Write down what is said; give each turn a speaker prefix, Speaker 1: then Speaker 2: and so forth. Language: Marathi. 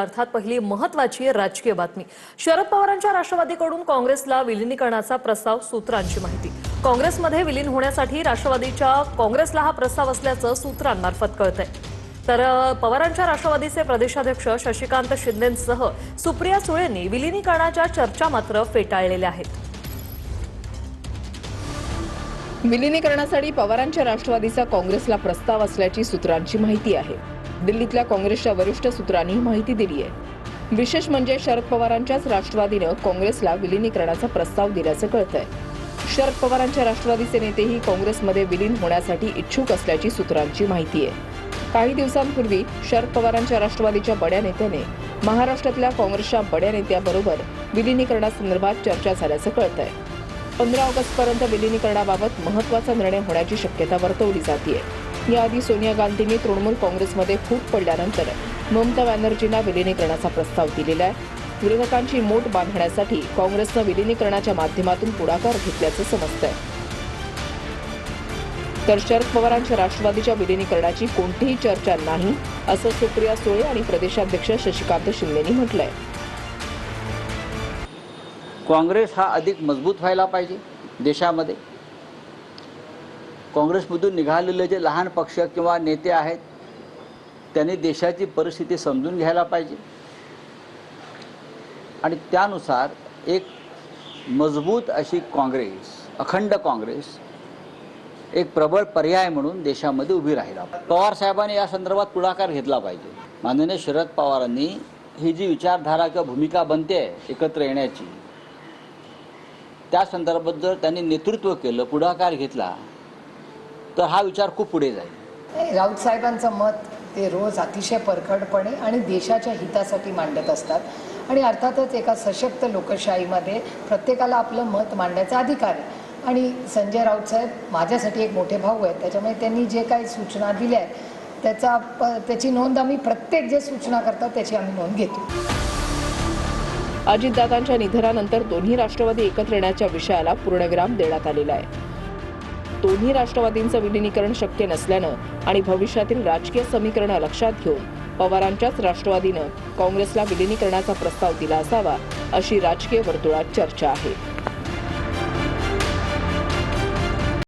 Speaker 1: अर्थात पहिली महत्त्वाची राजकीय बातमी। शरद पवारांच्या राष्ट्रवादीकडून काँग्रेसला विलिनीकरणाचा प्रस्ताव, सूत्रांची माहिती। काँग्रेसमध्ये विलीन होण्यासाठी राष्ट्रवादीच्या काँग्रेसला हा प्रस्ताव असल्याचं सूत्रांमार्फत कळतंय। तर पवारांच्या राष्ट्रवादीचे प्रदेशाध्यक्ष शशिकांत शिंदेंसह सुप्रिया सुळेंनी विलिनीकरणाच्या चर्चा मात्र फेटाळलेल्या आहेत।
Speaker 2: विलिनीकरणासाठी पवारांच्या राष्ट्रवादीचा काँग्रेसला प्रस्ताव असल्याची सूत्रांची माहिती आहे। दिल्लीतल्या काँग्रेसच्या वरिष्ठ सूत्रांनी माहिती दिली आहे। विशेष म्हणजे शरद पवारांच्याच राष्ट्रवादीनं काँग्रेसला विलिनीकरणाचा प्रस्ताव दिल्याचं कळतंय। शरद पवारांच्या राष्ट्रवादीचे नेतेही काँग्रेसमध्ये विलीन होण्यासाठी इच्छुक असल्याची सूत्रांची माहिती आहे। काही दिवसांपूर्वी शरद पवारांच्या राष्ट्रवादीच्या बड्या नेत्याने महाराष्ट्रातल्या काँग्रेसच्या बड्या नेत्याबरोबर विलिनीकरणासंदर्भात चर्चा झाल्याचं कळतंय। 15 ऑगस्टपर्यंत विलिनीकरणाबाबत महत्त्वाचा निर्णय होण्याची शक्यता वर्तवली जाते। याआधी सोनिया गांधींनी तृणमूल काँग्रेसमध्ये फूट पडल्यानंतर ममता बॅनर्जींना विलिनीकरणाचा प्रस्ताव दिलेला आहे। विरोधकांची मोट बांधण्यासाठी काँग्रेसनं विलिनीकरणाच्या माध्यमातून पुढाकार घेतल्याचं समजतंय। तर शरद पवारांच्या राष्ट्रवादीच्या विलिनीकरणाची कोणतीही चर्चा नाही, असं सुप्रिया सुळे आणि प्रदेशाध्यक्ष शशिकांत शिंदेंनी म्हटलंय।
Speaker 3: काँग्रेस हा अधिक मजबूत व्हायला पाहिजे देशामध्ये। काँग्रेसमधून निघालेले जे लहान पक्ष किंवा नेते आहेत त्यांनी देशाची परिस्थिती समजून घ्यायला पाहिजे आणि त्यानुसार एक मजबूत अशी काँग्रेस, अखंड काँग्रेस एक प्रबळ पर्याय म्हणून देशामध्ये उभी राहिला। पवार साहेबांनी या संदर्भात पुढाकार घेतला पाहिजे। माननीय शरद पवारांनी ही जी विचारधारा किंवा भूमिका बनते एकत्र येण्याची, त्या संदर्भात जर त्यांनी नेतृत्व केलं, पुढाकार घेतला तर हा विचार खूप पुढे जाईल।
Speaker 4: राऊत साहेबांचं मत ते रोज अतिशय परखडपणे आणि देशाच्या हितासाठी मांडत असतात आणि अर्थातच एका सशक्त लोकशाहीमध्ये प्रत्येकाला आपलं मत मांडण्याचा अधिकार आहे। आणि संजय राऊत साहेब माझ्यासाठी एक मोठे भाऊ आहेत, त्याच्यामुळे त्यांनी जे काही सूचना दिल्या आहेत त्याची नोंद आम्ही प्रत्येक जे सूचना करतात त्याची आम्ही नोंद घेतो।
Speaker 2: अजितदादांच्या निधनानंतर दोन्ही राष्ट्रवादी एकत्र येण्याच्या विषयाला पूर्णविराम देण्यात आलेला आहे। दोन्ही राष्ट्रवादींचं विलिनीकरण शक्य नसल्यानं आणि भविष्यातील राजकीय समीकरणं लक्षात घेऊन पवारांच्याच राष्ट्रवादीनं काँग्रेसला विलिनीकरणाचा प्रस्ताव दिला असावा, अशी राजकीय वर्तुळात चर्चा आहे।